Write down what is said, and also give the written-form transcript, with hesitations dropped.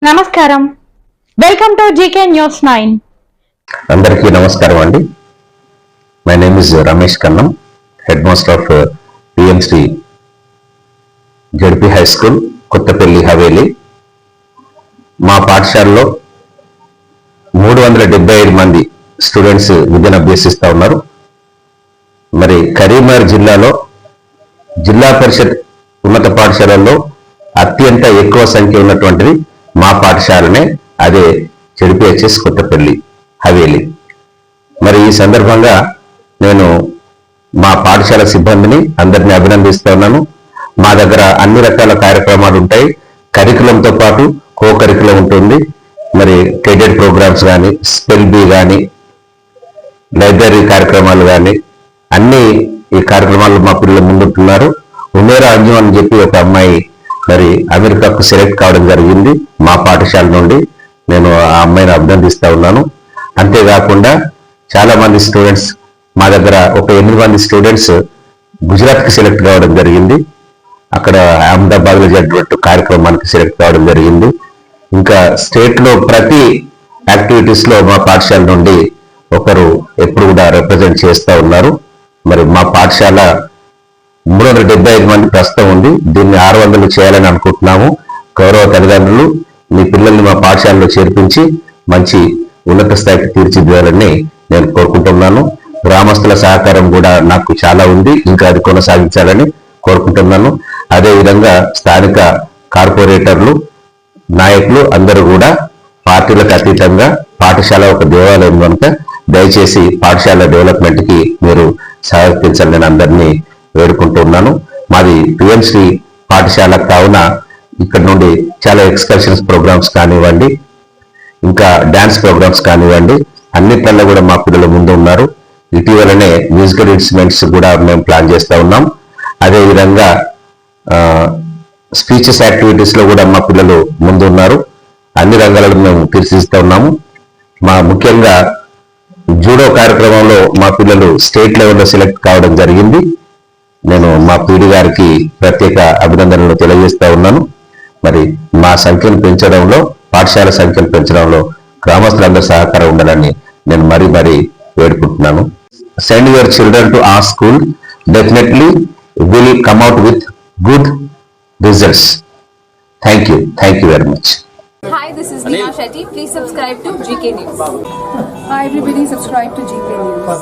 నమస్కారం, welcome to GK news 9. అందరికీ నమస్కారం అండి. My name is Ramesh Kannam, head master of PM SHRI ZP high school, Kothapalli, Haveli. మా పాఠశాలలో 375 మంది స్టూడెంట్స్ విద్యను అభ్యసిస్తూ ఉన్నారు. మరి కరీంనగర్ జిల్లాలో జిల్లా పరిషత్ ఉన్నత పాఠశాలల్లో అత్యంత ఎక్కువ సంఖ్య ఉన్నటువంటిది మా పాఠశాలనే, అదే జడ్పీహెచ్ఎస్ కొత్తపల్లి, హవేలి. మరి ఈ సందర్భంగా నేను మా పాఠశాల సిబ్బందిని అందరినీ అభినందిస్తూ ఉన్నాను. మా దగ్గర అన్ని రకాల కార్యక్రమాలు ఉంటాయి. కరికులంతో పాటు కో కరికులం ఉంటుంది. మరి క్రెడిట్ ప్రోగ్రామ్స్ కానీ, స్పెల్ బీ కానీ, లైబ్రరీ కార్యక్రమాలు కానీ, అన్ని ఈ కార్యక్రమాలు మా పిల్లలు ముందుంటున్నారు. ఉమేరా అంజు అని చెప్పి ఒక అమ్మాయి మరి అమెరికాకు సెలెక్ట్ కావడం జరిగింది. మా పాఠశాల నుండి నేను ఆ అమ్మాయిని అభినందిస్తూ ఉన్నాను. అంతేకాకుండా చాలా మంది స్టూడెంట్స్ మా దగ్గర ఒక 8 మంది స్టూడెంట్స్ గుజరాత్కి సెలెక్ట్ కావడం జరిగింది. అక్కడ అహ్మదాబాద్లో జరిగినట్టు కార్యక్రమానికి సెలెక్ట్ కావడం జరిగింది. ఇంకా స్టేట్లో ప్రతి యాక్టివిటీస్లో మా పాఠశాల నుండి ఒకరు ఎప్పుడు కూడా రిప్రజెంట్ చేస్తూ ఉన్నారు. మరి మా పాఠశాల 375 మంది ప్రస్తుతం ఉంది. దీన్ని 600 చేయాలని అనుకుంటున్నాము. గౌరవ తల్లిదండ్రులు మీ పిల్లల్ని మా పాఠశాలలో చేర్పించి మంచి ఉన్నత స్థాయికి తీర్చిదిద్దాలని నేను కోరుకుంటున్నాను. గ్రామస్తుల సహకారం కూడా నాకు చాలా ఉంది, ఇంకా అది కొనసాగించాలని కోరుకుంటున్నాను. అదేవిధంగా స్థానిక కార్పొరేటర్లు, నాయకులు అందరూ కూడా పార్టీలకు అతీతంగా పాఠశాల ఒక దేవాలయం కనుక దయచేసి పాఠశాల డెవలప్మెంట్ కి మీరు సహకరించాలని నేను అందరినీ వేడుకుంటున్నాను. మాది పిఎంశ్రీ పాఠశాల కావున ఇక్కడ నుండి చాలా ఎక్స్కర్షన్స్ ప్రోగ్రామ్స్ కానివ్వండి, ఇంకా డాన్స్ ప్రోగ్రామ్స్ కానివ్వండి, అన్నిట్లలో కూడా మా పిల్లలు ముందు ఉన్నారు. ఇటీవలనే మ్యూజికల్ ఇన్స్ట్రుమెంట్స్ కూడా మేము ప్లాన్ చేస్తూ ఉన్నాం. అదేవిధంగా స్పీచెస్ యాక్టివిటీస్ లో కూడా మా పిల్లలు ముందు ఉన్నారు. అన్ని రంగాలను మేము తీర్చిదిద్దుతూ ఉన్నాము. ముఖ్యంగా జూడో కార్యక్రమంలో మా పిల్లలు స్టేట్ లెవెల్లో సెలెక్ట్ కావడం జరిగింది. నేను మా పీడి గారికి ప్రత్యేక అభినందనలు తెలియజేస్తా ఉన్నాను. మరి మా సంఖ్యను పెంచడంలో, పాఠశాల సంఖ్యను పెంచడంలో గ్రామస్తులందరూ సహకారం ఉండాలని నేను మరీ వేడుకుంటున్నాను. Send your children to our school, definitely will come out with good results. Thank you very much. Hi, this is Neha Shetty. Please subscribe to GK News. Hi everybody, subscribe to GK News.